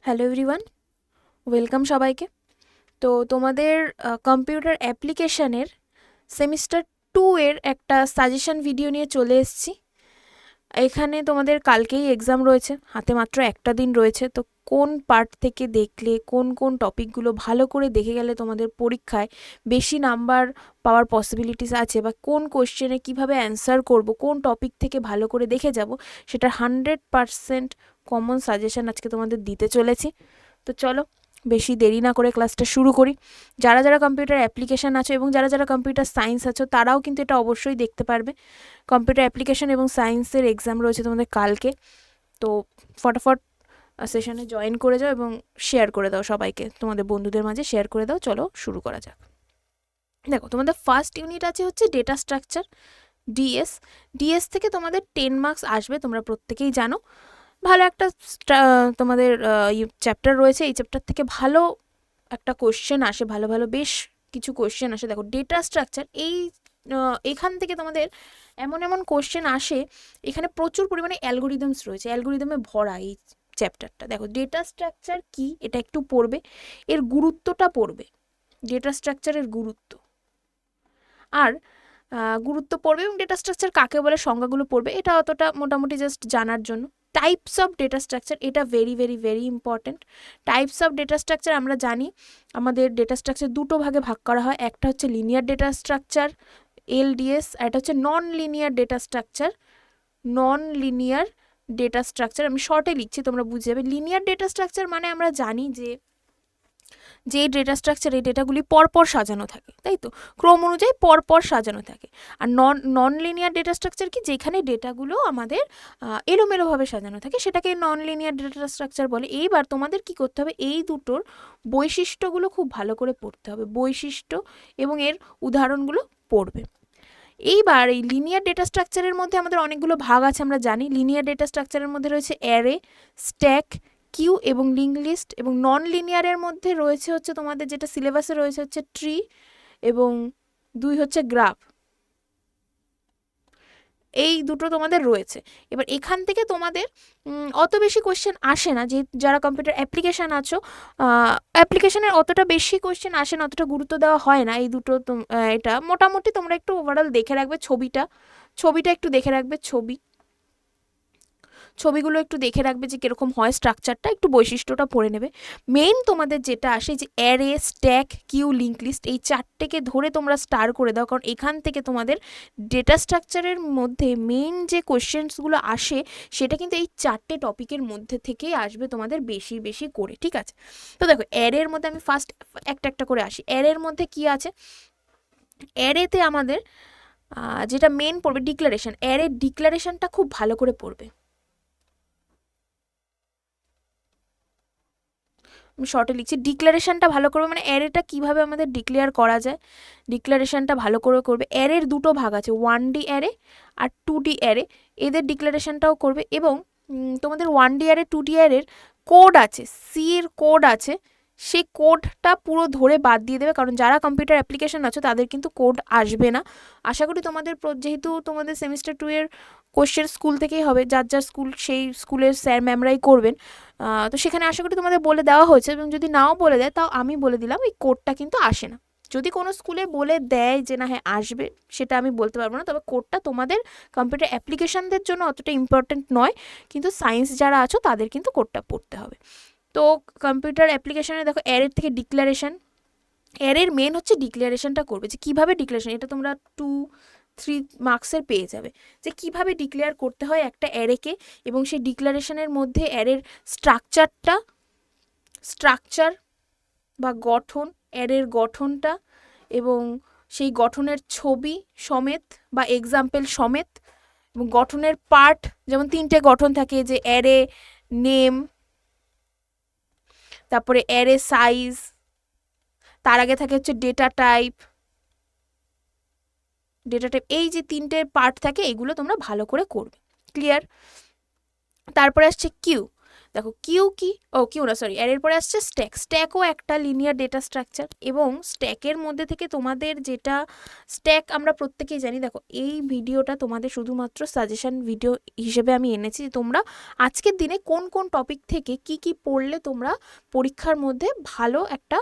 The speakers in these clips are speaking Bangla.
হ্যালো এভরিওয়ান, ওয়েলকাম সবাইকে। তো তোমাদের কম্পিউটার অ্যাপ্লিকেশানের সেমিস্টার 2 এর একটা সাজেশন ভিডিও নিয়ে চলে এসেছি। এখানে তোমাদের কালকেই এক্সাম রয়েছে, হাতে মাত্র একটা দিন রয়েছে। তো কোন পার্ট থেকে দেখলে, কোন কোন টপিকগুলো ভালো করে দেখে গেলে তোমাদের পরীক্ষায় বেশি নাম্বার পাওয়ার পসিবিলিটিস আছে, বা কোন কোশ্চেনে কীভাবে অ্যান্সার করব, কোন টপিক থেকে ভালো করে দেখে যাব, সেটার 100% কমন সাজেশন আজকে তোমাদের দিতে চলেছি। তো চলো বেশি দেরি না করে ক্লাসটা শুরু করি। যারা যারা কম্পিউটার অ্যাপ্লিকেশান আছো এবং যারা যারা কম্পিউটার সায়েন্স আছো তারাও কিন্তু এটা অবশ্যই দেখতে পারবে। কম্পিউটার অ্যাপ্লিকেশান এবং সায়েন্সের এক্সাম রয়েছে তোমাদের কালকে। তো ফটাফট সেশনে জয়েন করে যাও এবং শেয়ার করে দাও সবাইকে, তোমাদের বন্ধুদের মাঝে শেয়ার করে দাও। চলো শুরু করা যাক। দেখো, তোমাদের ফার্স্ট ইউনিট আছে হচ্ছে ডেটা স্ট্রাকচার, ডিএস। ডিএস থেকে তোমাদের 10 মার্কস আসবে, তোমরা প্রত্যেকেই জানো। ভালো একটা তোমাদের চ্যাপ্টার রয়েছে। এই চ্যাপ্টার থেকে ভালো একটা কোশ্চেন আসে, ভালো ভালো বেশ কিছু কোশ্চেন আসে। দেখো, ডেটা স্ট্রাকচার এখান থেকে তোমাদের এমন এমন কোশ্চেন আসে, এখানে প্রচুর পরিমাণে অ্যালগোরিদমস রয়েছে, অ্যালগোরিদমে ভরা এই চ্যাপ্টারটা। দেখো, ডেটা স্ট্রাকচার কি এটা একটু পড়বে, এর গুরুত্বটা পড়বে, ডেটা স্ট্রাকচারের গুরুত্ব আর গুরুত্ব পড়বে, এবং ডেটা স্ট্রাকচার কাকে বলে সংজ্ঞাগুলো পড়বে। এটা অতটা মোটামুটি জাস্ট জানার জন্য। টাইপস অফ ডেটা স্ট্রাকচার, এটা very very very important. Types of data structure আমরা জানি, আমাদের ডেটা স্ট্রাকচার দুটো ভাগে ভাগ করা হয়। একটা হচ্ছে লিনিয়ার ডেটা স্ট্রাকচার, এলডিএস, আর এটা হচ্ছে non linear data structure. Non linear data structure আমি শর্টে লিখছি, তোমরা বুঝে যাবে। লিনিয়ার ডেটা স্ট্রাকচার মানে আমরা জানি যে ডেটা স্ট্রাকচার, এই ডেটাগুলি পরপর সাজানো থাকে, তাই তো, ক্রম অনুযায়ী পরপর সাজানো থাকে। আর নন লিনিয়ার ডেটা স্ট্রাকচার কি, যেখানে ডেটাগুলো আমাদের এলোমেলোভাবে সাজানো থাকে, সেটাকে নন লিনিয়ার ডেটা স্ট্রাকচার বলে। এইবার তোমাদের কি করতে হবে, এই দুটোর বৈশিষ্ট্যগুলো খুব ভালো করে পড়তে হবে, বৈশিষ্ট্য এবং এর উদাহরণগুলো পড়বে। এইবার এই লিনিয়ার ডেটা স্ট্রাকচারের মধ্যে আমাদের অনেকগুলো ভাগ আছে, আমরা জানি। লিনিয়ার ডেটা স্ট্রাকচারের মধ্যে রয়েছে অ্যারে, স্ট্যাক, কিউ এবং লিঙ্ক লিস্ট। এবং নন লিনিয়ারের মধ্যে রয়েছে হচ্ছে তোমাদের যেটা সিলেবাসে রয়েছে হচ্ছে ট্রি, এবং 2 হচ্ছে গ্রাফ। এই দুটো তোমাদের রয়েছে। এবার এখান থেকে তোমাদের অত বেশি কোশ্চেন আসে না, যে যারা কম্পিউটার অ্যাপ্লিকেশান আছো, অ্যাপ্লিকেশানের অতটা বেশি কোশ্চেন আসে না, অতটা গুরুত্ব দেওয়া হয় না। এই দুটো এটা মোটামুটি তোমরা একটু ওভারঅল দেখে রাখবে। ছবিটা একটু দেখে রাখবে, ছবিগুলো একটু দেখে রাখবে যে কীরকম হয় স্ট্রাকচারটা, একটু বৈশিষ্ট্যটা পড়ে নেবে। মেইন তোমাদের যেটা আসে যে array, stack, queue, link list, এই চারটেকে ধরে তোমরা স্টার করে দাও, কারণ এখান থেকে তোমাদের ডেটা স্ট্রাকচারের মধ্যে মেইন যে কোশ্চেন্সগুলো আসে সেটা কিন্তু এই চারটে টপিকের মধ্যে থেকেই আসবে তোমাদের বেশি বেশি করে, ঠিক আছে। তো দেখো, অ্যারের মধ্যে আমি ফার্স্ট একটা একটা করে আসি। অ্যারের মধ্যে কি আছে, অ্যারেতে আমাদের যেটা মেন পড়বে ডিক্লারেশন। অ্যারের ডিক্লারেশনটা খুব ভালো করে পড়বে। আমি শর্টে লিখছি, ডিক্লারেশনটা ভালো করবে, মানে অ্যারেটা কীভাবে আমাদের ডিক্লেয়ার করা যায়, ডিক্লারেশনটা ভালো করে করবে। অ্যারের দুটো ভাগ আছে, 1D অ্যারে আর 2D অ্যারে, এদের ডিক্লারেশনটাও করবে। এবং তোমাদের 1D অ্যারে, 2D অ্যারের কোড আছে, সি এর কোড আছে, সেই কোডটা পুরো ধরে বাদ দিয়ে দেবে, কারণ যারা কম্পিউটার অ্যাপ্লিকেশন আছো তাদের কিন্তু কোড আসবে না। আশা করি তোমাদের যেহেতু তোমাদের সেমিস্টার 2 এর কোশ্চেন স্কুল থেকেই হবে, যার যার স্কুল সেই স্কুলের স্যার ম্যামরাই করবেন। তো সেখানে আশা করি তোমাদের বলে দেওয়া হয়েছে, এবং যদি নাও বলে দেয় তাও আমি বলে দিলাম, এই কোডটা কিন্তু আসে না। যদি কোনো স্কুলে বলে দেয় যে না হ্যাঁ আসবে, সেটা আমি বলতে পারবো না, তবে কোডটা তোমাদের কম্পিউটার অ্যাপ্লিকেশনদের জন্য অতটা ইম্পর্টেন্ট নয়, কিন্তু সায়েন্স যারা আছো তাদের কিন্তু কোডটা পড়তে হবে। তো কম্পিউটার অ্যাপ্লিকেশনে দেখো, অ্যারের থেকে ডিক্লারেশন, অ্যারের মেন হচ্ছে ডিক্লারেশনটা করবে, যে কীভাবে ডিক্লারেশন, এটা তোমরা 2-3 মার্কসের পেয়ে যাবে, যে কীভাবে ডিক্লেয়ার করতে হয় একটা অ্যারেকে, এবং সেই ডিক্লারেশনের মধ্যে অ্যারের স্ট্রাকচার বা গঠন, অ্যারের গঠনটা, এবং সেই গঠনের ছবি সমেত বা এক্সাম্পল সমেত, এবং গঠনের পার্ট, যেমন 3টে গঠন থাকে, যে অ্যারে নেম, তারপরে অ্যারে সাইজ, তার আগে থাকে হচ্ছে ডেটা টাইপ, এই যে 3টে পার্ট থাকে, এগুলো তোমরা ভালো করে করবে। ক্লিয়ার? তারপরে আসছে কিউ। দেখো কিউ কি, কিউ না সরি, এর পরে আসছে স্ট্যাক। স্ট্যাকও একটা লিনিয়ার ডেটা স্ট্রাকচার, এবং স্ট্যাকের মধ্যে থেকে তোমাদের যেটা স্ট্যাক আমরা প্রত্যেকেই জানি। দেখো এই ভিডিওটা তোমাদের শুধুমাত্র সাজেশন ভিডিও হিসেবে আমি এনেছি, তোমরা আজকের দিনে কোন কোন টপিক থেকে কি কি পড়লে তোমরা পরীক্ষার মধ্যে ভালো একটা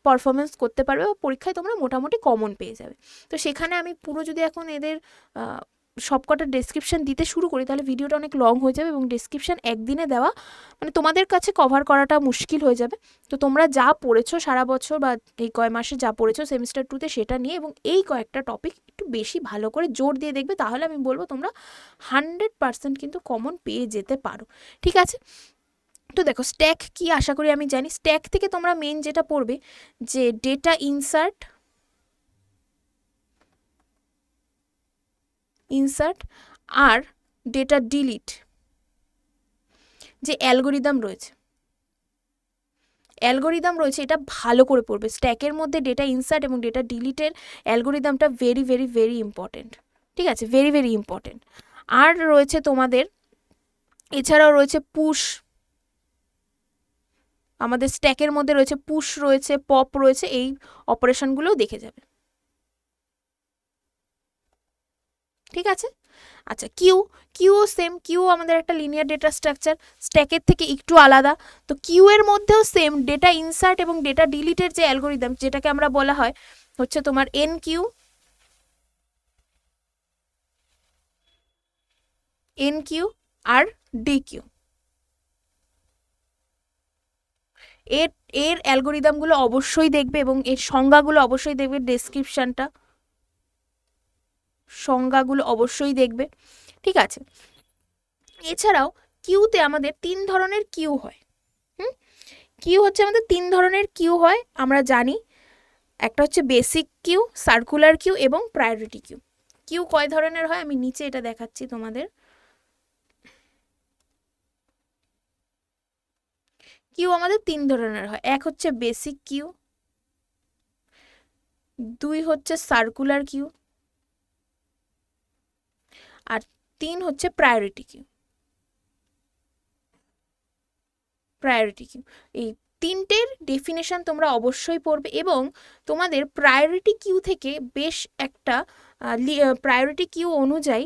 পারফরমেন্স করতে পারবে, বা পরীক্ষায় তোমরা মোটামুটি কমন পেয়ে যাবে। তো সেখানে আমি পুরো যদি এখন এদের সবকটা ডেসক্রিপশান দিতে শুরু করি তাহলে ভিডিওটা অনেক লং হয়ে যাবে, এবং ডেসক্রিপশান একদিনে দেওয়া মানে তোমাদের কাছে কভার করাটা মুশকিল হয়ে যাবে। তো তোমরা যা পড়েছো সারা বছর বা এই কয় মাসে যা পড়েছো সেমিস্টার 2-তে সেটা নিয়ে, এবং এই কয়েকটা টপিক একটু বেশি ভালো করে জোর দিয়ে দেখবে, তাহলে আমি বলবো তোমরা 100% কিন্তু কমন পেয়ে যেতে পারো। ঠিক আছে, তো দেখো স্ট্যাক কি আশা করি আমি জানি। স্ট্যাক থেকে তোমরা মেন যেটা পড়বে যে ডেটা ইনসার্ট আর ডেটা ডিলিট যে অ্যালগোরিদম রয়েছে এটা ভালো করে পড়বে। স্ট্যাকের মধ্যে ডেটা ইনসার্ট এবং ডেটা ডিলিটের অ্যালগোরিদমটা ভেরি ভেরি ভেরি ইম্পর্টেন্ট। ঠিক আছে, ভেরি ভেরি ইম্পর্টেন্ট। আর রয়েছে তোমাদের, এছাড়াও রয়েছে পুশ, আমাদের স্ট্যাকের মধ্যে রয়েছে পুশ রয়েছে, পপ রয়েছে, এই অপারেশনগুলোও দেখে যাবে। ঠিক আছে, আচ্ছা কিউ সেম, কিউ আমাদের একটা লিনিয়ার ডেটা স্ট্রাকচার, স্ট্যাকের থেকে একটু আলাদা। তো কিউ এর মধ্যেও সেম ডেটা ইনসার্ট এবং ডেটা ডিলিটের যে অ্যালগোরিদম, যেটাকে আমরা বলা হয় হচ্ছে তোমার এনকিউ আর ডিকিউ, এর অ্যালগোরিদমগুলো অবশ্যই দেখবে, এবং এর সংজ্ঞাগুলো অবশ্যই দেখবে, সংজ্ঞাগুলো অবশ্যই দেখবে। ঠিক আছে, এছাড়াও কিউতে আমাদের 3 ধরনের কিউ হয়। কিউ হচ্ছে আমাদের 3 ধরনের কিউ হয় আমরা জানি, একটা হচ্ছে বেসিক কিউ, সার্কুলার কিউ এবং প্রায়োরিটি কিউ। কিউ কয় ধরনের হয় আমি নিচে এটা দেখাচ্ছি তোমাদের। কিউ আমাদের 3 ধরনের হয়, এক হচ্ছে বেসিক কিউ, 2 হচ্ছে সার্কুলার কিউ, আর 3 হচ্ছে প্রায়োরিটি কিউ। এই তিনটের ডেফিনেশন তোমরা অবশ্যই পড়বে, এবং তোমাদের প্রায়োরিটি কিউ থেকে বেশ একটা প্রায়োরিটি কিউ অনুযায়ী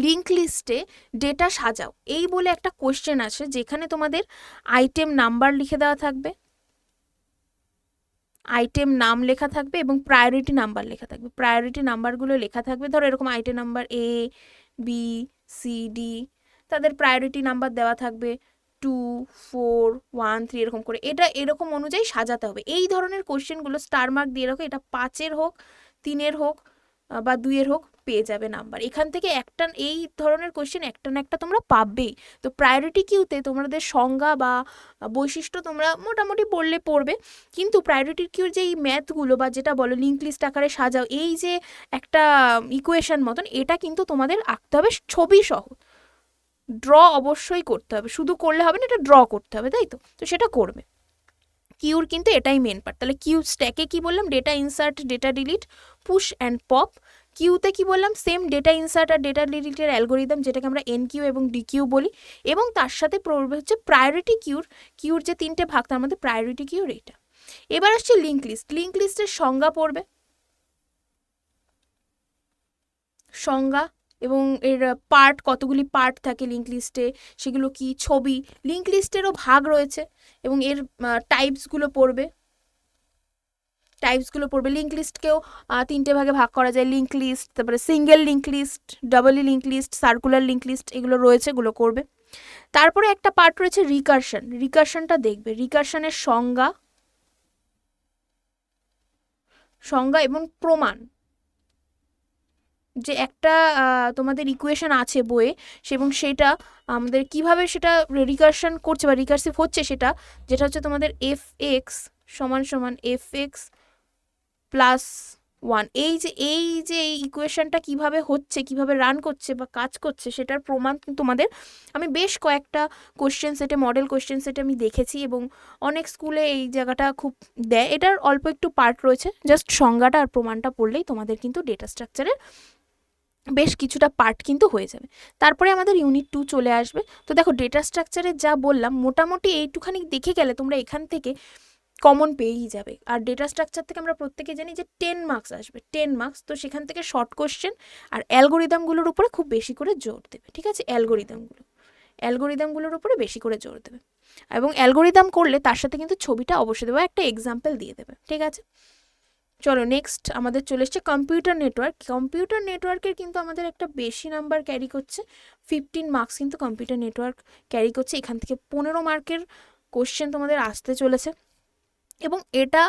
লিঙ্ক লিস্টে ডেটা সাজাও, এই বলে একটা কোশ্চেন আছে, যেখানে তোমাদের আইটেম নাম্বার লিখে দেওয়া থাকবে, আইটেম নাম লেখা থাকবে এবং প্রায়োরিটি নাম্বার লেখা থাকবে। প্রায়োরিটি নাম্বারগুলো লেখা থাকবে, ধরো এরকম item number A B C D, তাদের প্রায়োরিটি নাম্বার দেওয়া থাকবে 2 4 1 3 এরকম করে, এটা এরকম অনুযায়ী সাজাতে হবে। এই ধরনের কোশ্চেনগুলো স্টার মার্ক দিয়ে রাখো, এটা 5-এর হোক 3-এর হোক বা 2-এর হোক পেয়ে যাবে নাম্বার। এখান থেকে একটা এই ধরনের কোশ্চেন একটা না একটা তোমরা পাবেই। তো প্রায়োরিটি কিউতে তোমাদের সংজ্ঞা বা বৈশিষ্ট্য তোমরা মোটামুটি পড়বে, কিন্তু প্রায়োরিটি কিউর যে এই ম্যাথগুলো বা যেটা বলো লিঙ্ক লিস্ট আকারে সাজাও, এই যে একটা ইকুয়েশন মতন, এটা কিন্তু তোমাদের আঁকতে হবে ছবি সহ, ড্র অবশ্যই করতে হবে, শুধু করলে হবে না, এটা ড্র করতে হবে, তাই তো? তো সেটা করবে। কিউর কিন্তু এটাই মেন পার্ট। তাহলে কিউ স্ট্যাকে কি বললাম, data insert, data delete, push and pop. কিউতে কি বললাম, সেম ডেটা ইনসার্ট আর ডেটা ডিলিটের অ্যালগোরিদম, যেটাকে আমরা এনকিউ এবং ডিকিউ বলি, এবং তার সাথে পড়বে হচ্ছে প্রায়োরিটি কিউর যে 3টে ভাগ, তার মধ্যে প্রায়োরিটি কিউর এইটা। এবার আসছে লিঙ্ক লিস্টের সংজ্ঞা পড়বে, সংজ্ঞা এবং এর পার্ট, কতগুলি পার্ট থাকে লিঙ্ক লিস্টে, সেগুলো কি, ছবি, লিঙ্ক লিস্টেরও ভাগ রয়েছে, এবং এর টাইপসগুলো পড়বে। লিঙ্ক লিস্টকেও 3টে ভাগে ভাগ করা যায়, লিঙ্ক লিস্ট, তারপরে single link list, doubly link list, circular link list, এগুলো রয়েছে, এগুলো করবে। তারপরে একটা পার্ট রয়েছে রিকারশনটা দেখবে, রিকারশনের সংজ্ঞা এবং প্রমাণ, যে একটা তোমাদের ইকুয়েশন আছে বইয়ে, এবং সেটা আমাদের কিভাবে সেটা রিকারশন করছে বা রিকারসিভ হচ্ছে, সেটা যেটা হচ্ছে তোমাদের f(x) = f(x + 1), এই যে এই ইকুয়েশনটা কিভাবে হচ্ছে, কিভাবে রান করছে বা কাজ করছে, সেটার প্রমাণ তোমাদের আমি বেশ কয়েকটা কোশ্চেন সেটে, মডেল কোশ্চেন সেটে আমি দেখেছি, এবং অনেক স্কুলে এই জায়গাটা খুব দেয়। এটার অল্প একটু পার্ট রয়েছে, জাস্ট সংজ্ঞাটা আর প্রমাণটা পড়লেই তোমাদের কিন্তু ডেটা স্ট্রাকচারের বেশ কিছুটা পার্ট কিন্তু হয়ে যাবে। তারপরে আমাদের ইউনিট 2 চলে আসবে। তো দেখো ডেটা স্ট্রাকচারে যা বললাম মোটামুটি এইটুখানি দেখে গেলে তোমরা এখান থেকে কমন পেয়েই যাবে। আর ডেটা স্ট্রাকচার থেকে আমরা প্রত্যেকে জানি যে 10 মার্কস আসবে, 10 মার্কস। তো সেখান থেকে শর্ট কোশ্চেন আর অ্যালগোরিদমগুলোর উপরে খুব বেশি করে জোর দেবে, ঠিক আছে? অ্যালগোরিদমগুলোর উপরে বেশি করে জোর দেবে, এবং অ্যালগোরিদম করলে তার সাথে কিন্তু ছবিটা অবশ্যই দেবে, একটা এক্সাম্পল দিয়ে দেবে, ঠিক আছে? চলো নেক্সট আমাদের চলে এসছে কম্পিউটার নেটওয়ার্ক। কম্পিউটার নেটওয়ার্কের কিন্তু আমাদের একটা বেশি নাম্বার ক্যারি করছে, 15 মার্কস কিন্তু কম্পিউটার নেটওয়ার্ক ক্যারি করছে। এখান থেকে 15 মার্কের কোশ্চেন তোমাদের আসতে চলেছে, এবং এটা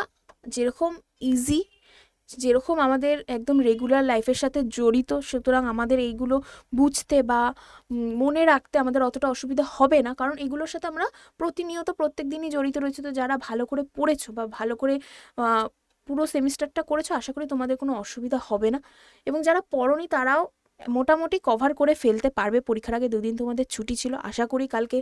যেরকম ইজি, যেরকম আমাদের একদম রেগুলার লাইফের সাথে জড়িত, সুতরাং আমাদের এইগুলো বুঝতে বা মনে রাখতে আমাদের অতটা অসুবিধা হবে না, কারণ এগুলোর সাথে আমরা প্রতিনিয়ত প্রত্যেক দিনই জড়িত রয়েছে। তো যারা ভালো করে পড়েছো বা ভালো করে পুরো সেমিস্টারটা করেছো, আশা করি তোমাদের কোনো অসুবিধা হবে না। এবং যারা পড়োনি তারাও মোটামুটি কভার করে ফেলতে পারবে। পরীক্ষার আগে 2 দিন তোমাদের ছুটি ছিল, আশা করি কালকে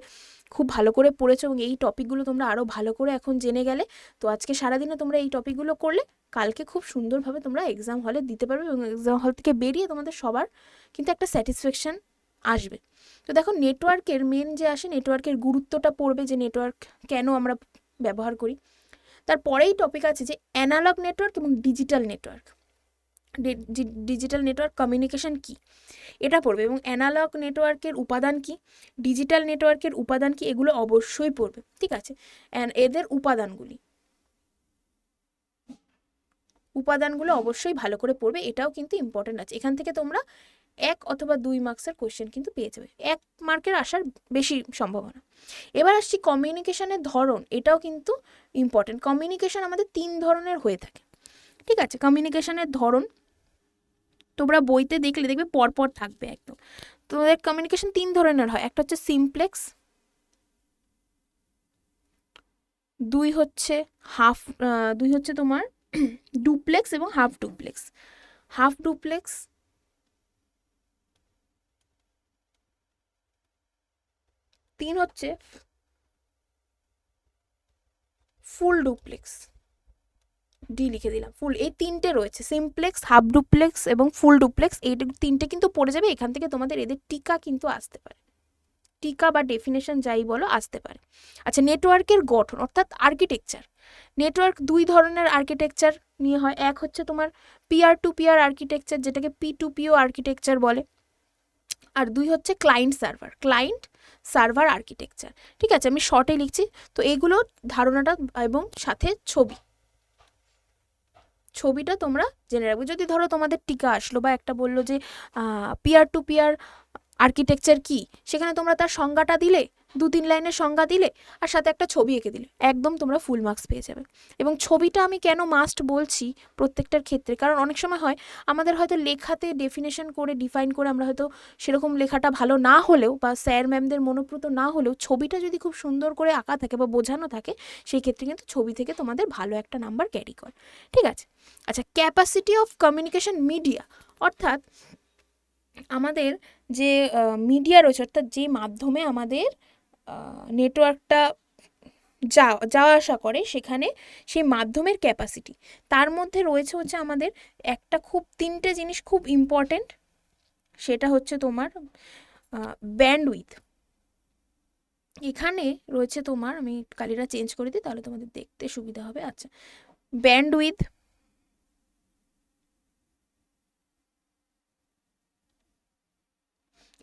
খুব ভালো করে পড়েছো এবং এই টপিকগুলো তোমরা আরও ভালো করে এখন জেনে গেলে। তো আজকে সারাদিনে তোমরা এই টপিকগুলো করলে কালকে খুব সুন্দরভাবে তোমরা এক্সাম হলে দিতে পারবে, এবং এক্সাম হল থেকে বেরিয়ে তোমাদের সবার কিন্তু একটা স্যাটিসফ্যাকশান আসবে। তো দেখো নেটওয়ার্কের মেন যে আসে, নেটওয়ার্কের গুরুত্বটা পড়বে, যে নেটওয়ার্ক কেন আমরা ব্যবহার করি। তারপরেই টপিক আছে যে অ্যানালগ নেটওয়ার্ক এবং digital network. Digital network communication কি, এটা পড়বে, এবং অ্যানালগ নেটওয়ার্কের উপাদান কি, ডিজিটাল নেটওয়ার্কের উপাদান কি, এগুলো অবশ্যই পড়বে, ঠিক আছে? এদের উপাদানগুলো অবশ্যই ভালো করে পড়বে, এটাও কিন্তু ইম্পর্টেন্ট আছে। এখান থেকে তোমরা 1 অথবা 2 মার্কসের কোশ্চেন কিন্তু পেয়ে যাবে, 1 মার্কের আসার বেশি সম্ভাবনা। এবার আসছি কমিউনিকেশনের ধরন, এটাও কিন্তু ইম্পর্টেন্ট। কমিউনিকেশন আমাদের 3 ধরনের হয়ে থাকে, ঠিক আছে? কমিউনিকেশনের ধরন তোমরা বইতে দেখলে দেখবে পরপর থাকবে একদম। তোমাদের কমিউনিকেশন 3 ধরনের হয়, একটা হচ্ছে সিমপ্লেক্স, 2 হচ্ছে তোমার ডুপ্লেক্স এবং হাফ ডুপ্লেক্স। হাফ ডুপ্লেক্স, 3 হচ্ছে ফুল ডুপ্লেক্স। ডি লিখে দিলাম, ফুল। এই 3টে রয়েছে, সিমপ্লেক্স, হাফ ডুপ্লেক্স এবং ফুল ডুপ্লেক্স। এই 3টে কিন্তু পড়ে যাবে, এখান থেকে তোমাদের এদের টিকা কিন্তু আসতে পারে, টিকা বা ডেফিনেশন যাই বলো আসতে পারে। আচ্ছা, নেটওয়ার্কের গঠন অর্থাৎ আর্কিটেকচার। নেটওয়ার্ক 2 ধরনের আর্কিটেকচার নিয়ে হয়, এক হচ্ছে তোমার পিয়ার টু পিয়ার আর্কিটেকচার, যেটাকে P2P আর্কিটেকচার বলে, আর 2 হচ্ছে ক্লায়েন্ট সার্ভার আর্কিটেকচার, ঠিক আছে? আমি শর্টে লিখছি। তো এইগুলো ধারণাটা, এবং সাথে ছবিটা তোমরা জেনে রাখবে। যদি ধরো তোমাদের টিকা আসলো বা একটা বললো যে পিয়ার টু পিয়ার আর্কিটেকচার কি, সেখানে তোমরা তার সংজ্ঞাটা দিলে, 2-3 লাইনের সংজ্ঞা দিলে, আর সাথে একটা ছবি এঁকে দিলে, একদম তোমরা ফুল মার্কস পেয়ে যাবে। এবং ছবিটা আমি কেন মাস্ট বলছি প্রত্যেকটার ক্ষেত্রে, কারণ অনেক সময় হয় আমাদের হয়তো লেখাতে ডেফিনেশন করে ডিফাইন করে আমরা হয়তো সেরকম লেখাটা ভালো না হলেও বা স্যার ম্যামদের মনোপ্রত না হলেও ছবিটা যদি খুব সুন্দর করে আঁকা থাকে বা বোঝানো থাকে, সেই ক্ষেত্রে কিন্তু ছবি থেকে তোমাদের ভালো একটা নাম্বার ক্যারি করে, ঠিক আছে? আচ্ছা, ক্যাপাসিটি অফ কমিউনিকেশন মিডিয়া, অর্থাৎ আমাদের যে মিডিয়া রয়েছে, অর্থাৎ যে মাধ্যমে আমাদের নেটওয়ার্কটা যাওয়া আসা করে, সেখানে সেই মাধ্যমের ক্যাপাসিটি। তার মধ্যে রয়েছে হচ্ছে আমাদের একটা 3টে জিনিস খুব ইম্পর্টেন্ট, সেটা হচ্ছে তোমার ব্যান্ডউইথ। এখানে রয়েছে তোমার, আমি কালিটা চেঞ্জ করে দিই তাহলে তোমাদের দেখতে সুবিধা হবে। আচ্ছা, ব্যান্ডউইথ,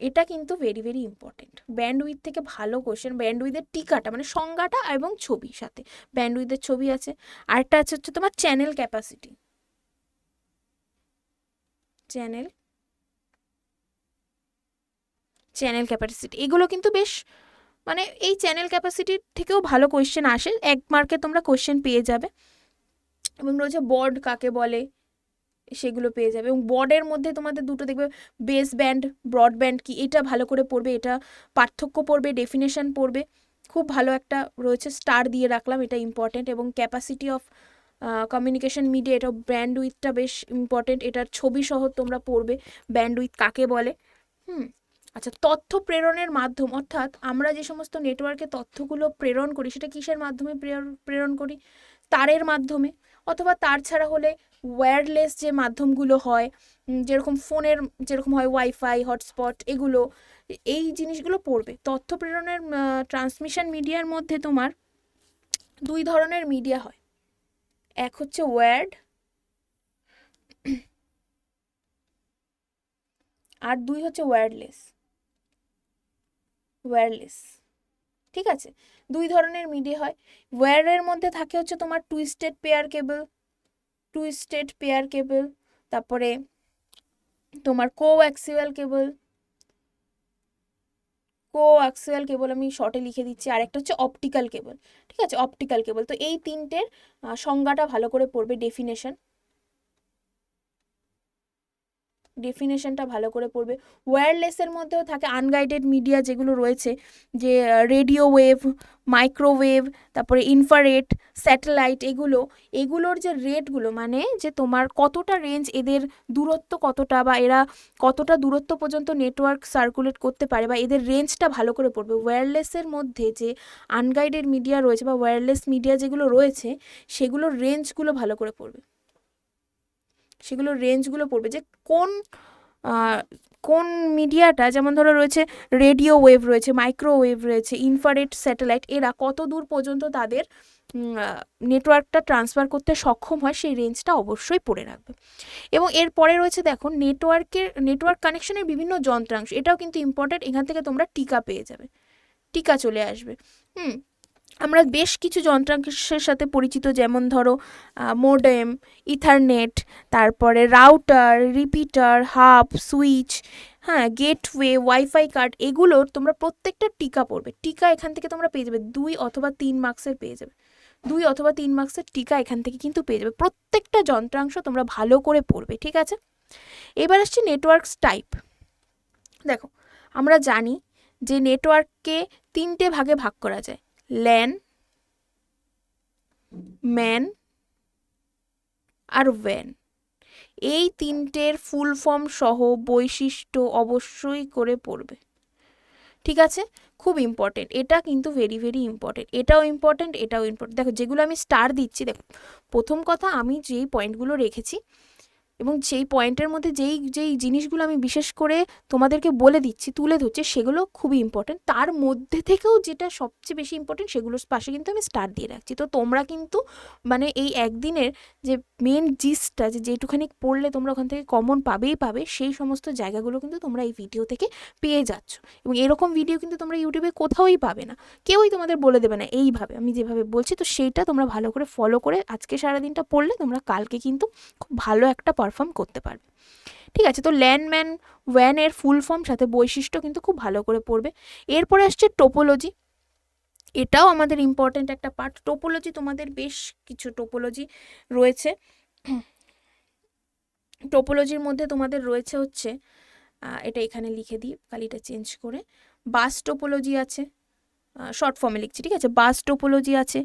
এটা কিন্তু ভেরি ভেরি ইম্পর্টেন্ট। ব্যান্ডউইথ থেকে ভালো কোশ্চেন, ব্যান্ডউইথের টিকাটা মানে সংজ্ঞাটা এবং ছবি, সাথে ব্যান্ডউইথের ছবি আছে। আরেকটা আছে হচ্ছে তোমার চ্যানেল ক্যাপাসিটি, চ্যানেল ক্যাপাসিটি এগুলো কিন্তু বেশ, মানে এই চ্যানেল ক্যাপাসিটির থেকেও ভালো কোয়েশ্চেন আসে, 1 মার্কে তোমরা কোয়েশ্চেন পেয়ে যাবে। এবং রয়েছে বর্ড কাকে বলে, সেগুলো পেয়ে যাবে। এবং বর্ডের মধ্যে তোমাদের দুটো দেখবে, বেস ব্যান্ড, ব্রডব্যান্ড কি, এটা ভালো করে পড়বে, এটা পার্থক্য পড়বে, ডেফিনেশন পড়বে, খুব ভালো একটা রয়েছে, স্টার দিয়ে রাখলাম, এটা ইম্পর্টেন্ট। এবং ক্যাপাসিটি অফ কমিউনিকেশন মিডিয়া, এটা ব্যান্ডউইথটা বেশ ইম্পর্টেন্ট, এটার ছবি সহ তোমরা পড়বে, ব্যান্ডউইথ কাকে বলে। আচ্ছা, তথ্য প্রেরণের মাধ্যম, অর্থাৎ আমরা যে সমস্ত নেটওয়ার্কে তথ্যগুলো প্রেরণ করি, সেটা কিসের মাধ্যমে প্রেরণ করি? তারের মাধ্যমে, অথবা তার ছাড়া হলে ওয়্যারলেস যে মাধ্যমগুলো হয়, যেরকম ফোনের যেরকম হয় ওয়াইফাই, হটস্পট, এগুলো, এই জিনিসগুলো পড়বে। তথ্য প্রেরণের ট্রান্সমিশন মিডিয়ার মধ্যে তোমার দুই ধরনের মিডিয়া হয়, এক হচ্ছে ওয়্যার্ড আর দুই হচ্ছে ওয়্যারলেস। ঠিক আছে, দুই ধরনের মিডিয়া হয়। ওয়্যারের মধ্যে থাকে হচ্ছে তোমার টুইস্টেড পেয়ার কেবল, তারপরে তোমার কোঅ্যাক্সিয়াল কেবল আমি শর্টে লিখে দিচ্ছি, আর একটা হচ্ছে অপটিক্যাল কেবল। ঠিক আছে, অপটিক্যাল কেবল। তো এই তিনটের সংজ্ঞাটা ভালো করে পড়বে, ডেফিনেশনটা ভালো করে পড়বে। ওয়্যারলেসের মধ্যেও থাকে আনগাইডেড মিডিয়া যেগুলো রয়েছে, যে রেডিও ওয়েভ, মাইক্রোওয়েভ, তারপরে ইনফ্রারেড, স্যাটেলাইট, এগুলোর যে রেটগুলো, মানে যে তোমার কতটা রেঞ্জ, এদের দূরত্ব কতটা, বা এরা কতটা দূরত্ব পর্যন্ত নেটওয়ার্ক সার্কুলেট করতে পারে, বা এদের রেঞ্জটা ভালো করে পড়বে। ওয়্যারলেসের মধ্যে যে আনগাইডেড মিডিয়া রয়েছে বা ওয়্যারলেস মিডিয়া যেগুলো রয়েছে, সেগুলোর রেঞ্জগুলো ভালো করে পড়বে, যে কোন মিডিয়াটা, যেমন ধরো রয়েছে রেডিও ওয়েভ রয়েছে, মাইক্রোওয়েভ রয়েছে, ইনফ্রারেড, স্যাটেলাইট, এরা কত দূর পর্যন্ত তাদের নেটওয়ার্কটা ট্রান্সফার করতে সক্ষম হয়, সেই রেঞ্জটা অবশ্যই পড়ে রাখবে। এবং এরপরে রয়েছে দেখো নেটওয়ার্ক কানেকশনের বিভিন্ন যন্ত্রাংশ, এটাও কিন্তু ইম্পর্টেন্ট। এখান থেকে তোমরা টিকা পেয়ে যাবে, টিকা চলে আসবে। আমরা বেশ কিছু যন্ত্রাংশের সাথে পরিচিত, যেমন ধরো মোডেম, ইথারনেট, তারপরে রাউটার, রিপিটার, হাব, সুইচ, হ্যাঁ, গেটওয়ে, ওয়াইফাই কার্ড, এগুলোর তোমরা প্রত্যেকটা টিকা পড়বে। টিকা এখান থেকে তোমরা পেয়ে যাবে 2 অথবা 3 মার্কসের টিকা এখান থেকে কিন্তু পেয়ে যাবে। প্রত্যেকটা যন্ত্রাংশ তোমরা ভালো করে পড়বে, ঠিক আছে। এবার আসছে নেটওয়ার্কস টাইপ। দেখো, আমরা জানি যে নেটওয়ার্ককে 3টে ভাগে ভাগ করা যায়, ল্যান, ম্যান আর ওয়্যান। এই তিনটের ফুল ফর্ম সহ বৈশিষ্ট্য অবশ্যই করে পড়বে, ঠিক আছে। খুব ইম্পর্টেন্ট, এটা কিন্তু ভেরি ভেরি ইম্পর্টেন্ট, এটাও ইম্পর্টেন্ট। দেখো, যেগুলো আমি স্টার দিচ্ছি, দেখো, প্রথম কথা আমি যেই পয়েন্টগুলো রেখেছি এবং সেই পয়েন্টের মধ্যে যেই জিনিসগুলো আমি বিশেষ করে তোমাদেরকে বলে দিচ্ছি, তুলে ধরছি, সেগুলো খুবই ইম্পর্টেন্ট। তার মধ্যে থেকেও যেটা সবচেয়ে বেশি ইম্পর্টেন্ট, সেগুলোর পাশে কিন্তু আমি স্টার দিয়ে রাখছি। তো তোমরা কিন্তু মানে এই একদিনের যে মেন জিস্টটা, যেটুখানি পড়লে তোমরা ওখান থেকে কমন পাবে, সেই সমস্ত জায়গাগুলো কিন্তু তোমরা এই ভিডিও থেকে পেয়ে যাচ্ছ। এবং এরকম ভিডিও কিন্তু তোমরা ইউটিউবে কোথাওই পাবে না, কেউই তোমাদের বলে দেবে না এইভাবে আমি যেভাবে বলছি। তো সেইটা তোমরা ভালো করে ফলো করে আজকে সারাদিনটা পড়লে তোমরা কালকে কিন্তু খুব ভালো একটা পারফর্ম করতে পারবে, ঠিক আছে। তো ল্যান, ম্যান, ওয়্যান এর ফুল ফর্ম সাথে বৈশিষ্ট্য কিন্তু খুব ভালো করে পড়বে। এরপরে আসছে টোপোলজি, এটাও আমাদের ইম্পর্টেন্ট একটা পার্ট। টোপোলজি, তোমাদের বেশ কিছু টোপোলজি রয়েছে। টোপোলজির মধ্যে তোমাদের রয়েছে হচ্ছে, এটা এখানে লিখে দিই কালিটা চেঞ্জ করে, বাস টোপোলজি আছে, শর্ট ফর্মে লিখছি, ঠিক আছে। বাস টোপোলজি আছে,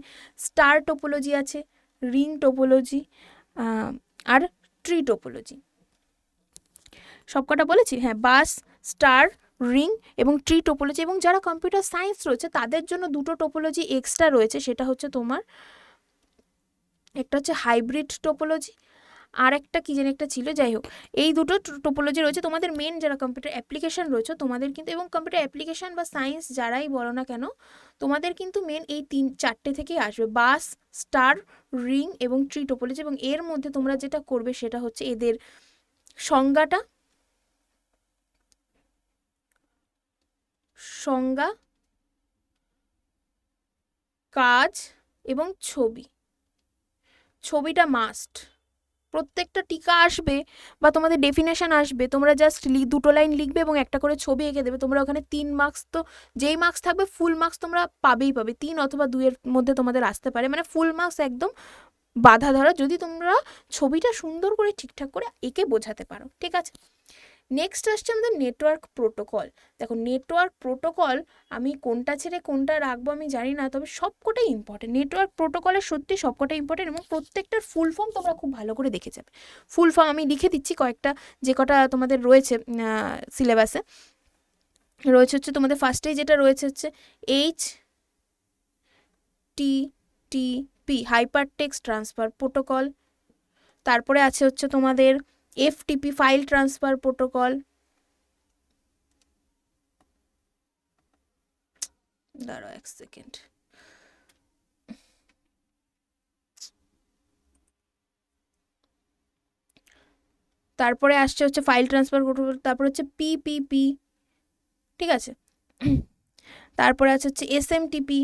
স্টার টোপোলজি আছে, রিং টোপোলজি, আর ট্রি টোপোলজি। সবকটা বলেছি, হ্যাঁ, বাস, স্টার, রিং এবং ট্রি টোপোলজি। এবং যারা কম্পিউটার সায়েন্স রয়েছে তাদের জন্য দুটো টোপোলজি এক্সট্রা রয়েছে, সেটা হচ্ছে তোমার, একটা হচ্ছে হাইব্রিড টোপোলজি, আর একটা কি যেন একটা ছিল, যাই হোক, এই দুটো টোপোলজি রয়েছে। তোমাদের মেন যারা কম্পিউটার অ্যাপ্লিকেশন রয়েছে তোমাদের কিন্তু, এবং কম্পিউটার অ্যাপ্লিকেশন বা সায়েন্স যারাই বলো না কেন, তোমাদের কিন্তু মেন এই 3-4টে থেকেই আসবে, বাস, স্টার, রিং এবং ট্রি টোপোলজি। এবং এর মধ্যে তোমরা যেটা করবে সেটা হচ্ছে এদের সংজ্ঞা, কাজ এবং ছবিটা মাস্ট। প্রত্যেকটা টিকা আসবে বা তোমাদের ডেফিনেশন আসবে, তোমরা জাস্ট 2 লাইন লিখবে এবং একটা করে ছবি এঁকে দেবে। তোমরা ওখানে 3 মার্কস, তো যেই মার্কস থাকবে ফুল মার্কস তোমরা পাবে, 3 অথবা 2 এর মধ্যে তোমাদের আসতে পারে, মানে ফুল মার্কস একদম বাধা ধরা, যদি তোমরা ছবিটা সুন্দর করে ঠিকঠাক করে এঁকে বোঝাতে পারো, ঠিক আছে। নেক্সট আসছে আমাদের নেটওয়ার্ক প্রোটোকল। দেখো, নেটওয়ার্ক প্রোটোকল আমি কোনটা ছেড়ে কোনটা রাখবো আমি জানি না, তবে সবকটাই ইম্পর্টেন্ট। নেটওয়ার্ক প্রোটোকলের সত্যি সবকটাই ইম্পর্টেন্ট, এবং প্রত্যেকটার ফুল ফর্ম তোমরা খুব ভালো করে দেখে যাবে। ফুল ফর্ম আমি লিখে দিচ্ছি কয়েকটা, যে কটা তোমাদের রয়েছে সিলেবাসে রয়েছে, হচ্ছে তোমাদের ফার্স্টেই যেটা রয়েছে হচ্ছে HTTP, hyper text transfer protocol. তারপরে আছে হচ্ছে তোমাদের এফটিপি, ফাইল ট্রান্সফার প্রোটোকল। দাঁড়াও এক সেকেন্ড। তারপরে আসছে হচ্ছে ফাইল ট্রান্সফার প্রোটোকল, তারপর হচ্ছে পিপিপি, ঠিক আছে। তারপরে আছে হচ্ছে এসএমটিপি,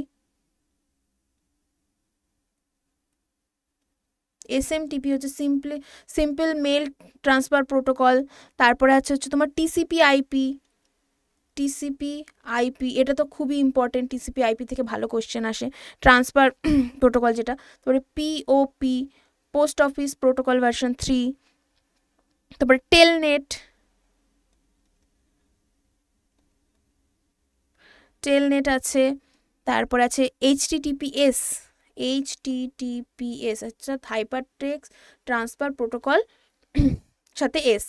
এসএমটিপি হচ্ছে সিম্পল মেল ট্রান্সফার প্রোটোকল। তারপরে আছে হচ্ছে তোমার টিসিপি আইপি, টিসিপি আইপি এটা তো খুবই ইম্পর্টেন্ট, টিসিপি আইপি থেকে ভালো কোশ্চেন আসে, ট্রান্সফার প্রোটোকল যেটা। তারপরে POP, post office protocol version 3। তারপরে টেলনেট, টেলনেট আছে। তারপর আছে এইচটিটিপিএস, এইচটিটিপিএস আচ্ছা হাইপারটেক্সট ট্রান্সফার প্রোটোকল সাথে এস,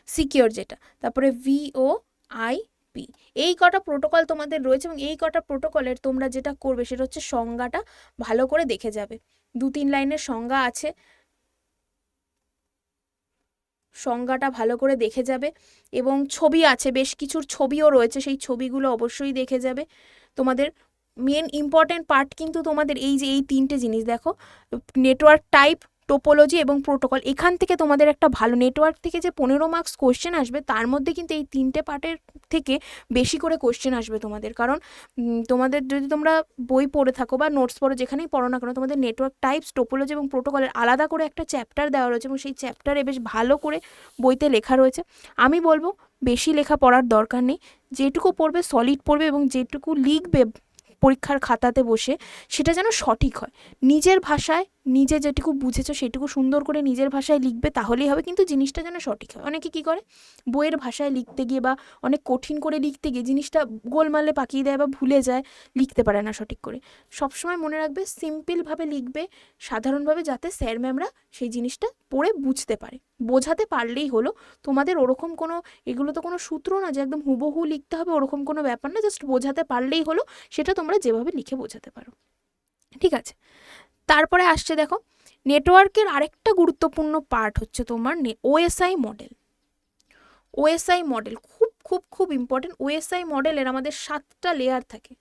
সিকিওর যেটা। তারপরে ভিওআইপি, এই কটা প্রোটোকল তোমাদের রয়েছে এবং এই কটা প্রোটোকলের তোমরা যেটা করবে সেটা হচ্ছে সংজ্ঞাটা ভালো করে দেখে যাবে। 2-3 লাইনের সংজ্ঞা আছে, সংজ্ঞাটা ভালো করে দেখে যাবে এবং ছবি আছে, বেশ কিছুর ছবিও রয়েছে, সেই ছবিগুলো অবশ্যই দেখে যাবে। তোমাদের মেন ইম্পর্টেন্ট পার্ট কিন্তু তোমাদের এই যে এই 3টে জিনিস দেখো, নেটওয়ার্ক টাইপ, টোপোলজি এবং প্রোটোকল। এখান থেকে তোমাদের একটা ভালো নেটওয়ার্ক থেকে যে 15 মার্কস কোশ্চেন আসবে তার মধ্যে কিন্তু এই 3টে পার্টের থেকে বেশি করে কোশ্চেন আসবে তোমাদের। কারণ তোমাদের যদি তোমরা বই পড়ে থাকো বা নোটস পড়ো, যেখানেই পড়ো না কেন, তোমাদের নেটওয়ার্ক টাইপস, টোপোলজি এবং প্রোটোকলের আলাদা করে একটা চ্যাপ্টার দেওয়া রয়েছে এবং সেই চ্যাপ্টারে বেশ ভালো করে বইতে লেখা রয়েছে। আমি বলবো বেশি লেখা পড়ার দরকার নেই, যেটুকু পড়বে সলিড পড়বে এবং যেটুকু লিখবে পরীক্ষার খাতাতে বসে সেটা যেন সঠিক হয়। নিজের ভাষায় নিজে যেটুকু বুঝেছো সেটুকু সুন্দর করে নিজের ভাষায় লিখবে, তাহলেই হবে, কিন্তু জিনিসটা যেন সঠিক হয়। অনেকে কী করে বইয়ের ভাষায় লিখতে গিয়ে বা অনেক কঠিন করে লিখতে গিয়ে জিনিসটা গোলমালে পাকিয়ে দেয় বা ভুলে যায়, লিখতে পারে না সঠিক করে। সবসময় মনে রাখবে সিম্পলভাবে লিখবে, সাধারণভাবে, যাতে স্যার ম্যামরা সেই জিনিসটা পড়ে বুঝতে পারে। বোঝাতে পারলেই হলো। তোমাদের ওরকম কোনো, এগুলো তো কোনো সূত্র না যে একদম হুবহু লিখতে হবে, ওরকম কোনো ব্যাপার না, জাস্ট বোঝাতে পারলেই হলো, সেটা তোমরা যেভাবে লিখে বোঝাতে পারো, ঠিক আছে। তারপরে আসছে দেখো নেটওয়ার্কের আরেকটা গুরুত্বপূর্ণ পার্ট হচ্ছে তোমার ওএসআই মডেল। ওএসআই মডেল খুব খুব খুব ইম্পর্টেন্ট। ওএসআই মডেলের আমাদের 7টা লেয়ার থাকে,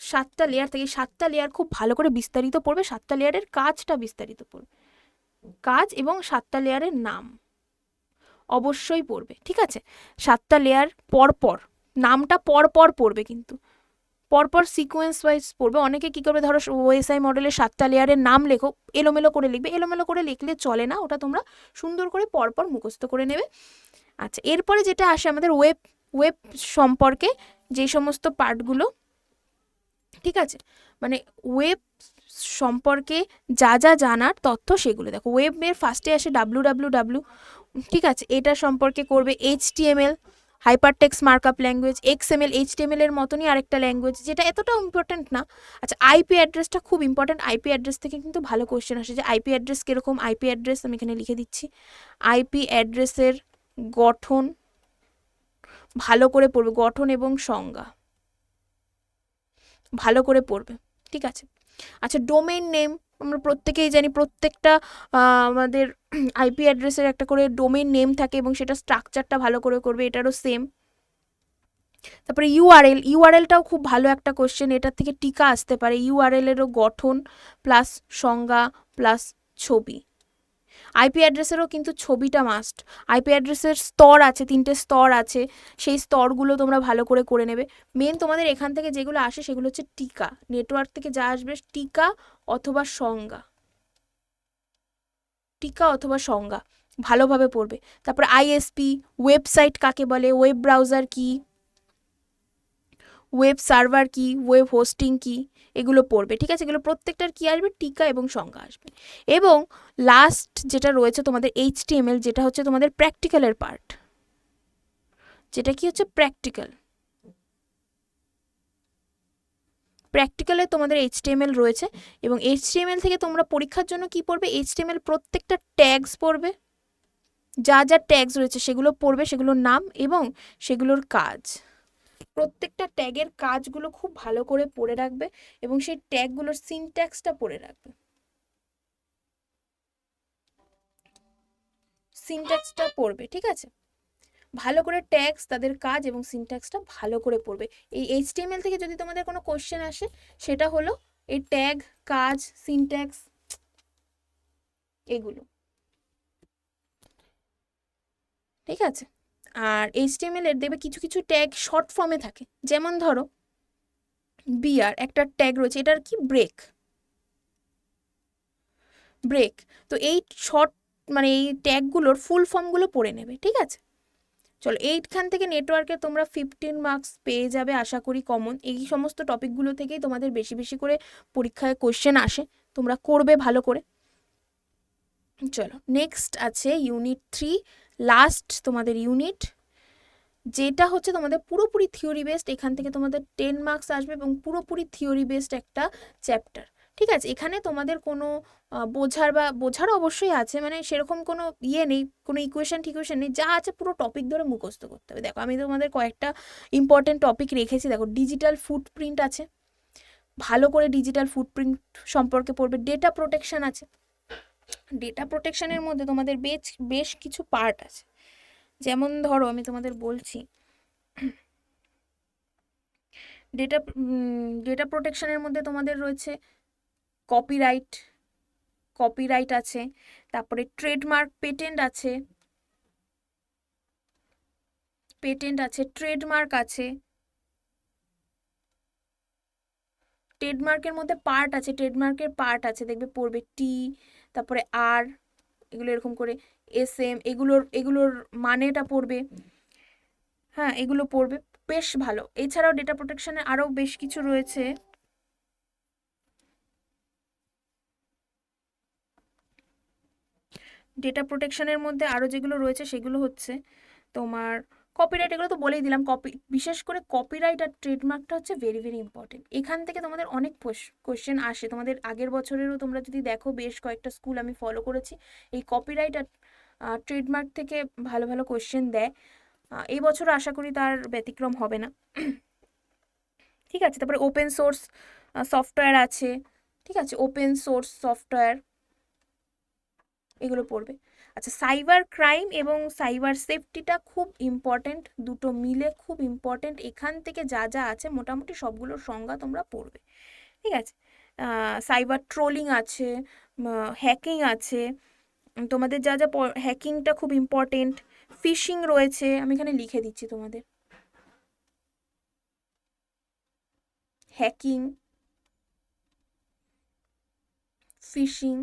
7টা লেয়ার থাকে। 7টা লেয়ার খুব ভালো করে বিস্তারিত পড়বে, 7টা লেয়ারের কাজটা বিস্তারিত পড়বে, কাজ এবং 7টা লেয়ারের নাম অবশ্যই পড়বে, ঠিক আছে। 7টা লেয়ার পরপর, নামটা পরপর পড়বে, কিন্তু পরপর সিকোয়েন্স ওয়াইজ পড়বে। অনেকে কী করবে, ধরো ওএসআই মডেলের 7টা লেয়ারের নাম লেখো, এলোমেলো করে লিখবে, এলোমেলো করে লিখলে চলে না, ওটা তোমরা সুন্দর করে পরপর মুখস্থ করে নেবে। আচ্ছা, এরপরে যেটা আসে আমাদের ওয়েব সম্পর্কে যে সমস্ত পার্টগুলো, ঠিক আছে, মানে ওয়েব সম্পর্কে যা যা জানার তথ্য সেগুলো দেখো। ওয়েবের ফার্স্টে আসে www, ঠিক আছে, এটা সম্পর্কে করবে। HTML, hypertext markup language, XML, HTML এর মতনই আরেকটা ল্যাঙ্গুয়েজ যেটা এতটাও ইম্পর্টেন্ট না। আচ্ছা, আইপি অ্যাড্রেসটা খুব ইম্পর্টেন্ট। আইপি অ্যাড্রেস থেকে কিন্তু ভালো কোশ্চেন আসে, যে আইপি অ্যাড্রেস কীরকম। আইপি অ্যাড্রেস আমি এখানে লিখে দিচ্ছি, আইপি অ্যাড্রেসের গঠন ভালো করে পড়বে, গঠন এবং সংজ্ঞা ভালো করে পড়বে, ঠিক আছে। আচ্ছা, ডোমেইন নেম আমরা প্রত্যেকেই জানি, প্রত্যেকটা আমাদের আইপি অ্যাড্রেসের একটা করে ডোমেইন নেম থাকে এবং সেটা স্ট্রাকচারটা ভালো করে করবে, এটারও সেম। তারপরে ইউআরএলটাও খুব ভালো একটা কোশ্চেন, এটার থেকে টিকা আসতে পারে। ইউআরএলেরও গঠন প্লাস সংজ্ঞা প্লাস ছবি। আইপি অ্যাড্রেসেরও কিন্তু ছবিটা মাস্ট। আইপি অ্যাড্রেসের স্তর আছে, 3টে স্তর আছে, সেই স্তরগুলো তোমরা ভালো করে করে নেবে। মেন তোমাদের এখান থেকে যেগুলো আসে সেগুলো হচ্ছে টিকা, নেটওয়ার্ক থেকে যা আসবে টিকা অথবা সংজ্ঞা, টিকা অথবা সংজ্ঞা ভালোভাবে পড়বে। তারপরে আইএসপি, ওয়েবসাইট কাকে বলে, ওয়েব ব্রাউজার কি, ওয়েব সার্ভার কি, ওয়েব হোস্টিং কি, এগুলো পড়বে, ঠিক আছে। এগুলো প্রত্যেকটার কি আসবে, টিকা এবং সংজ্ঞা আসবে। এবং লাস্ট যেটা রয়েছে তোমাদের HTML, যেটা হচ্ছে তোমাদের প্র্যাকটিক্যালের পার্ট, যেটা কি হচ্ছে প্র্যাকটিক্যাল। প্র্যাকটিক্যালে তোমাদের HTML রয়েছে এবং HTML থেকে তোমরা পরীক্ষার জন্য কি পড়বে, HTML প্রত্যেকটা ট্যাগস পড়বে, যা যা ট্যাগস রয়েছে সেগুলো পড়বে, সেগুলোর নাম এবং সেগুলোর কাজ। প্রত্যেকটা ট্যাগের কাজগুলো খুব ভালো করে পড়ে রাখবে এবং সেই ট্যাগগুলোর সিনট্যাক্সটা পড়ে রাখবে। সিনট্যাক্সটা পড়বে, ঠিক আছে? ভালো করে ট্যাগস, তাদের কাজ এবং সিনট্যাক্সটা ভালো করে পড়বে। এই HTML থেকে যদি তোমাদের কোনো কোশ্চেন আসে সেটা হলো এই ট্যাগ, কাজ, সিনট্যাক্স, এগুলো, ঠিক আছে? আর HTML এর দেখবে কিছু কিছু ট্যাগ শর্ট ফর্মে থাকে, যেমন ধরো বিআর একটা ট্যাগ রয়েছে, এটার কি ব্রেক, ব্রেক। তো এই শর্ট মানে এই ট্যাগগুলোর ফুল ফর্মগুলো পড়ে নেবে, ঠিক আছে? চলো, এইখান থেকে নেটওয়ার্কে তোমরা 15 মার্কস পেয়ে যাবে আশা করি কমন। এই সমস্ত টপিকগুলো থেকেই তোমাদের বেশি বেশি করে পরীক্ষায় কোশ্চেন আসে, তোমরা করবে ভালো করে। চলো, নেক্সট আছে ইউনিট 3, লাস্ট তোমাদের ইউনিট, যেটা হচ্ছে তোমাদের পুরোপুরি থিওরি বেসড। এখান থেকে তোমাদের 10 মার্কস আসবে এবং পুরোপুরি থিওরি বেসড একটা চ্যাপ্টার, ঠিক আছে? এখানে তোমাদের কোনো বোঝার অবশ্যই আছে, মানে সেরকম কোনো ইয়ে নেই, কোনো ইকুয়েশন টিকুয়েশন নেই, যা আছে পুরো টপিক ধরে মুখস্থ করতে হবে। দেখো, আমি তোমাদের কয়েকটা ইম্পর্টেন্ট টপিক রেখেছি। দেখো, ডিজিটাল ফুটপ্রিন্ট আছে, ভালো করে ডিজিটাল ফুটপ্রিন্ট সম্পর্কে পড়বে। ডেটা প্রোটেকশন আছে, ডেটা প্রোটেকশনের মধ্যে তোমাদের বেশ কিছু পার্ট আছে। যেমন ধরো, আমি তোমাদের বলছি, ডেটা ডেটা প্রোটেকশনের মধ্যে তোমাদের রয়েছে কপিরাইট, কপিরাইট আছে, তারপরে ট্রেডমার্ক, পেটেন্ট আছে, পেটেন্ট আছে, ট্রেডমার্ক আছে, ট্রেডমার্কের মধ্যে পার্ট আছে, ট্রেডমার্কের পার্ট আছে, দেখবে পড়বে টি, তারপরে আর, এগুলো এরকম করে SM, এগুলোর মানেটা পড়বে। হ্যাঁ, এগুলো পড়বে, বেশ ভালো। এছাড়াও ডেটা প্রোটেকশনে আরও বেশ কিছু রয়েছে। ডেটা প্রোটেকশনের মধ্যে আরও যেগুলো রয়েছে সেগুলো হচ্ছে তোমার কপিরাইট, এগুলো তো বলেই দিলাম। বিশেষ করে কপিরাইট আর ট্রেডমার্কটা হচ্ছে ভেরি ভেরি ইম্পর্টেন্ট। এখান থেকে তোমাদের অনেক কোশ্চেন আসে, তোমাদের আগের বছরেরও তোমরা যদি দেখো, বেশ কয়েকটা স্কুল আমি ফলো করেছি, এই কপিরাইট আর ট্রেডমার্ক থেকে ভালো ভালো কোশ্চেন দেয়। এই বছর আশা করি তার ব্যতিক্রম হবে না, ঠিক আছে? তারপরে ওপেন সোর্স সফটওয়্যার আছে, ঠিক আছে? ওপেন সোর্স সফটওয়্যার, এগুলো পড়বে। আচ্ছা, সাইবার ক্রাইম এবং সাইবার সেফটিটা খুব ইম্পর্টেন্ট, দুটো মিলে খুব ইম্পর্টেন্ট। এখান থেকে যা যা আছে মোটামুটি সবগুলোর সংজ্ঞা তোমরা পড়বে, ঠিক আছে? সাইবার ট্রোলিং আছে, হ্যাকিং আছে, তোমাদের যা যা হ্যাকিংটা খুব ইম্পর্টেন্ট, ফিশিং রয়েছে, আমি এখানে লিখে দিচ্ছি তোমাদের, হ্যাকিং, ফিশিং,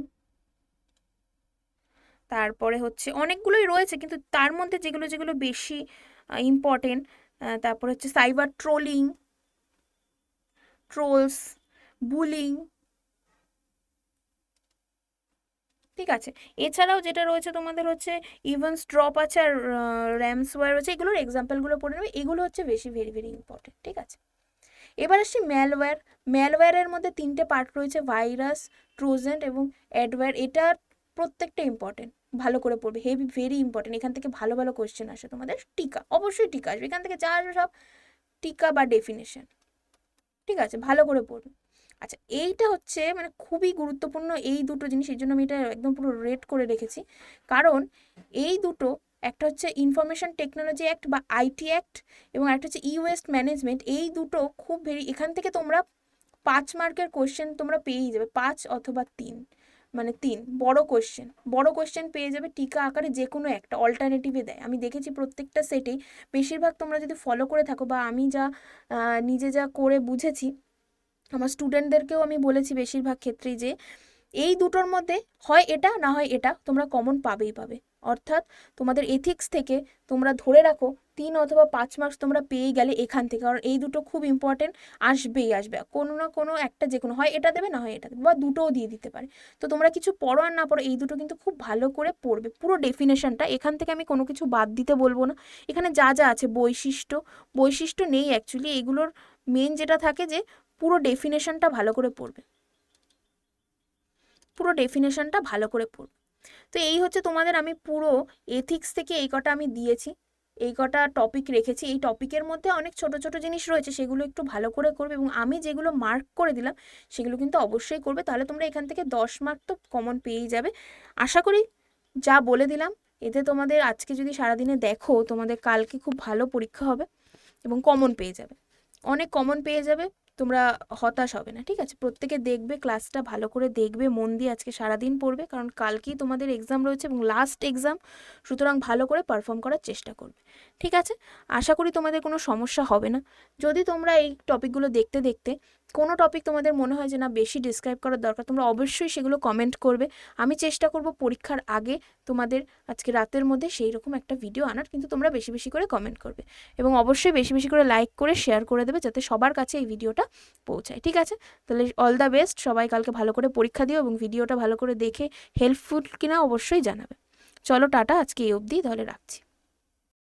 তারপরে হচ্ছে অনেকগুলোই রয়েছে, কিন্তু তার মধ্যে যেগুলো যেগুলো বেশি ইম্পর্টেন্ট, তারপরে হচ্ছে সাইবার ট্রোলিং, ট্রোলস, বুলিং, ঠিক আছে? এছাড়াও যেটা রয়েছে তোমাদের হচ্ছে ইভেন্টস ড্রপ আছে, আর র্যামসওয়্যার রয়েছে, এগুলোর এক্সাম্পলগুলো পড়ে নেবে। এগুলো হচ্ছে বেশি ভেরি ভেরি ইম্পর্টেন্ট, ঠিক আছে? এবার আসছি ম্যালওয়্যার। ম্যালওয়্যারের মধ্যে 3টে পার্ট রয়েছে, ভাইরাস, ট্রোজেন এবং অ্যাডওয়্যার। এটা প্রত্যেকটা ইম্পর্টেন্ট, ভালো করে পড়বে, হেভি ভেরি ইম্পর্টেন্ট। এখান থেকে ভালো ভালো কোশ্চেন আসে তোমাদের। টিকা, অবশ্যই টিকা আসবে এখান থেকে, যা আসবে সব টিকা বা ডেফিনেশন, ঠিক আছে? ভালো করে পড়বে। আচ্ছা, এইটা হচ্ছে মানে খুবই গুরুত্বপূর্ণ এই দুটো জিনিস, এই জন্য আমি এটা একদম পুরো রেড করে রেখেছি। কারণ এই দুটো, একটা হচ্ছে ইনফরমেশন টেকনোলজি অ্যাক্ট বা IT অ্যাক্ট, এবং একটা হচ্ছে ওয়েস্ট ম্যানেজমেন্ট। এই দুটো খুব এখান থেকে তোমরা 5 মার্কের কোশ্চেন তোমরা পেয়েই যাবে, 5 অথবা 3, মানে 3 বড় কোশ্চেন পেয়ে যাবে টিকা আকারে, যে কোনো একটা অল্টারনেটিভে দেয়। আমি দেখেছি প্রত্যেকটা সেটেই, বেশিরভাগ তোমরা যদি ফলো করে থাকো, বা আমি যা নিজে যা করে বুঝেছি, আমার স্টুডেন্টদেরকেও আমি বলেছি বেশিরভাগ ক্ষেত্রেই, যে এই দুটোর মধ্যে হয় এটা না হয় এটা, তোমরা কমন পাবেই পাবে। অর্থাৎ তোমাদের এথিক্স থেকে তোমরা ধরে রাখো 3 অথবা 5 মার্কস তোমরা পেয়ে গেলে এখান থেকে, কারণ এই দুটো খুব ইম্পর্টেন্ট, আসবেই আসবে, কোনো না কোনো একটা, যে কোনো হয় এটা দেবে না হয় এটা দেবে, বা দুটোও দিয়ে দিতে পারে। তো তোমরা কিছু পড়ো আর না পড়ো, এই দুটো কিন্তু খুব ভালো করে পড়বে, পুরো ডেফিনেশনটা। এখান থেকে আমি কোনো কিছু বাদ দিতে বলবো না। এখানে যা যা আছে, বৈশিষ্ট্য নেই অ্যাকচুয়ালি, এগুলোর মেন যেটা থাকে যে পুরো ডেফিনেশনটা ভালো করে পড়বে, পুরো ডেফিনেশনটা ভালো করে পড়বে। তো এই হচ্ছে তোমাদের, আমি পুরো এথিক্স থেকে এই কটা আমি দিয়েছি, এই কটা টপিক রেখেছি। এই টপিকের মধ্যে অনেক ছোট ছোট জিনিস রয়েছে, সেগুলো একটু ভালো করে করবে, এবং আমি যেগুলো মার্ক করে দিলাম সেগুলো কিন্তু অবশ্যই করবে, তাহলে তোমরা এখান থেকে 10 মার্ক তো কমন পেয়েই যাবে আশা করি। যা বলে দিলাম এতে তোমাদের আজকে যদি সারাদিনে দেখো তোমাদের কালকে খুব ভালো পরীক্ষা হবে এবং কমন পেয়ে যাবে, অনেক কমন পেয়ে যাবে, তোমরা হতাশ হবে না। ঠিক আছে, প্রত্যেকে দেখবে, ক্লাসটা ভালো করে দেখবে, মন দিয়ে আজকে সারাদিন পড়বে, কারণ কালকেই তোমাদের এক্সাম রয়েছে এবং লাস্ট এক্সাম, সুতরাং ভালো করে পারফর্ম করার চেষ্টা করবে। ঠিক আছে, আশা করি তোমাদের কোনো সমস্যা হবে না। যদি তোমরা এই টপিকগুলো দেখতে দেখতে কোনো টপিক তোমাদের মনে হয় যে না বেশি ডিসক্রাইব করার দরকার, তোমরা অবশ্যই সেগুলো কমেন্ট করবে। আমি চেষ্টা করব পরীক্ষার আগে তোমাদের আজকে রাতের মধ্যে সেই রকম একটা ভিডিও আনার, কিন্তু তোমরা বেশি বেশি করে কমেন্ট করবে এবং অবশ্যই বেশি বেশি করে লাইক করে শেয়ার করে দেবে যাতে সবার কাছে এই ভিডিওটা পৌঁছায়। ঠিক আছে, তাহলে অল দ্য বেস্ট, সবাই কালকে ভালো করে পরীক্ষা দিও এবং ভিডিওটা ভালো করে দেখে হেল্পফুল কিনা অবশ্যই জানাবে। চলো টাটা, আজকে এই অবধি তাহলে রাখছি।